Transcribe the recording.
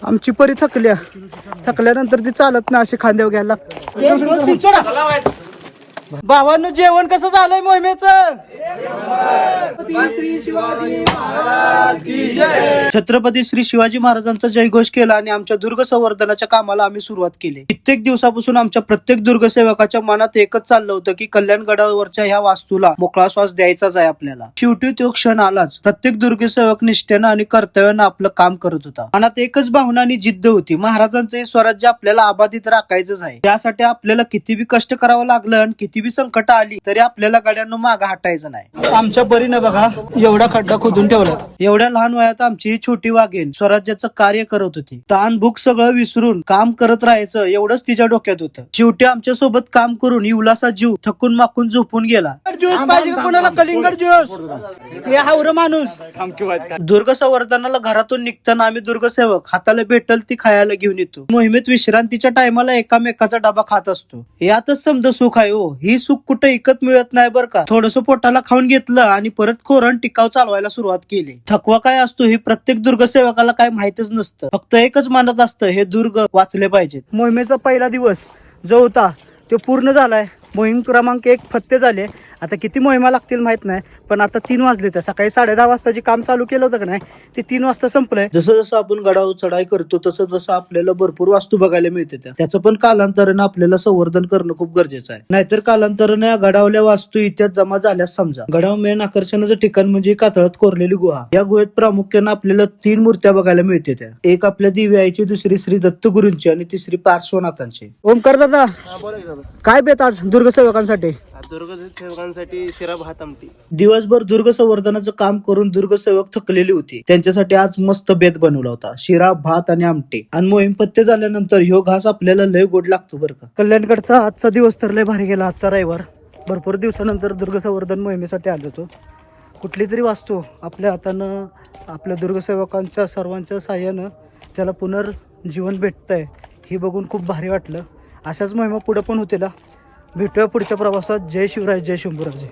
आमची परी थकल्यानंतर ती चालत नाही, अशी खांद्यावर घ्यायला लागते. भावांनो, जेवण कसं झालंय मोहिमेचं? छत्रपती श्री शिवाजी महाराजांचा जयघोष केला आणि आमच्या दुर्ग संवर्धनाच्या कामाला आम्ही सुरुवात केली. कित्येक दिवसापासून आमच्या प्रत्येक दुर्गसेवकाच्या मनात एकच चाललं होतं की कल्याणगडावरच्या ह्या वास्तूला मोकळा श्वास द्यायचाच आहे आपल्याला. शेवटी तो क्षण आलाच. प्रत्येक दुर्गसेवक निष्ठेनं आणि कर्तव्यानं आपलं काम करत होता. मनात एकच भावना आणि जिद्द होती, महाराजांचं हे स्वराज्य आपल्याला अबाधित राखायचंच आहे. त्यासाठी आपल्याला किती बी कष्ट करावं लागलं आणि किती बी संकट आली तरी आपल्याला गाड्यांना मागं हटायचं नाही. आमच्या परीनं बघा एवढा खड्डा खोदून ठेवला. एवढ्या लहान वयात आमची ही छोटी वाघेन स्वराज्याचं कार्य करत होती. ताण भूक सगळं विसरून काम करत राहायचं एवढंच तिच्या डोक्यात होतं. शेवटी आमच्या सोबत काम करून इवलासा जीव थकून माकून झोपून गेला. ज्यूस पाहिजे का कोणाला? कलिंगड ज्यूस. हे हावर माणूस. दुर्ग संवर्धनाला घरातून निघताना आम्ही दुर्गसेवक हाताला भेटल ती खायला घेऊन येतो. मोहिमेत विश्रांतीच्या टायमाला एकामेकाचा डबा खात असतो. यातच समजा सुख आहे हो. ही सुख कुठे इकत मिळत नाही बरं का. थोडस पोटाला खाऊन घेतलं आणि परत खोरण टिकाव चालवायला सुरुवात केली. थकवा काय असतो हे प्रत्येक दुर्गसेवकाला काय माहितच नसतं. फक्त एकच मानत असतं, हे दुर्ग वाचले पाहिजेत. मोहिमेचा पहिला दिवस जो होता तो पूर्ण झालाय. मोहीम क्रमांक 1 फत्ते झाले. आता किती मोहिमा लागतील माहित नाही, पण आता 3 वाजले. तर सकाळी 10:30 वाजता जे काम चालू केलं होतं का नाही ते 3 वाजता संपलंय. जसं जसं आपण गडावर चढाई करतो तसं तसं आपल्याला भरपूर वास्तू बघायला मिळते. त्याचं पण कालांतरानं आपल्याला संवर्धन करणं खूप गरजेचं आहे. नाहीतर कालांतराने या गडावल्या वास्तू इतिहास जमा झाल्यास समजा. गडावर मेन आकर्षणाचं ठिकाण म्हणजे कातळात कोरलेली गुहा. या गुहेत प्रामुख्याने आपल्याला 3 मूर्त्या बघायला मिळते. त्या एक आपल्या दिव्य आईची, दुसरी श्री दत्तगुरूंची आणि तिसरी पार्श्वनाथांची. ओमकार दादा, काय बेत आज दुर्गसेवकांसाठी? दुर्गसेवकांसाठी शिरा भात आमटी. दिवसभर दुर्ग संवर्धनाचं काम करून दुर्गसेवक थकलेली होती. त्यांच्यासाठी आज मस्त बेत बनवला होता, शिरा भात आणि आमटी. आणि मोहीम पत्ते झाल्यानंतर ह्यो घास आपल्याला लय गोड लागतो बरं का. कल्याणगडचा आजचा दिवस तर लय भारी गेला. आजचा रविवार. भरपूर दिवसानंतर दुर्ग संवर्धन मोहिमेसाठी आलो होतो. कुठली तरी वास्तू आपल्या हातानं आपल्या दुर्गसेवकांच्या सर्वांच्या साह्यानं त्याला पुनर्जीवन भेटतंय हे बघून खूप भारी वाटलं. अशाच मोहिमा पुढे पण होतील. भेटूया पुढच्या प्रवासात. जय शिवराय, जय शंभूराजे.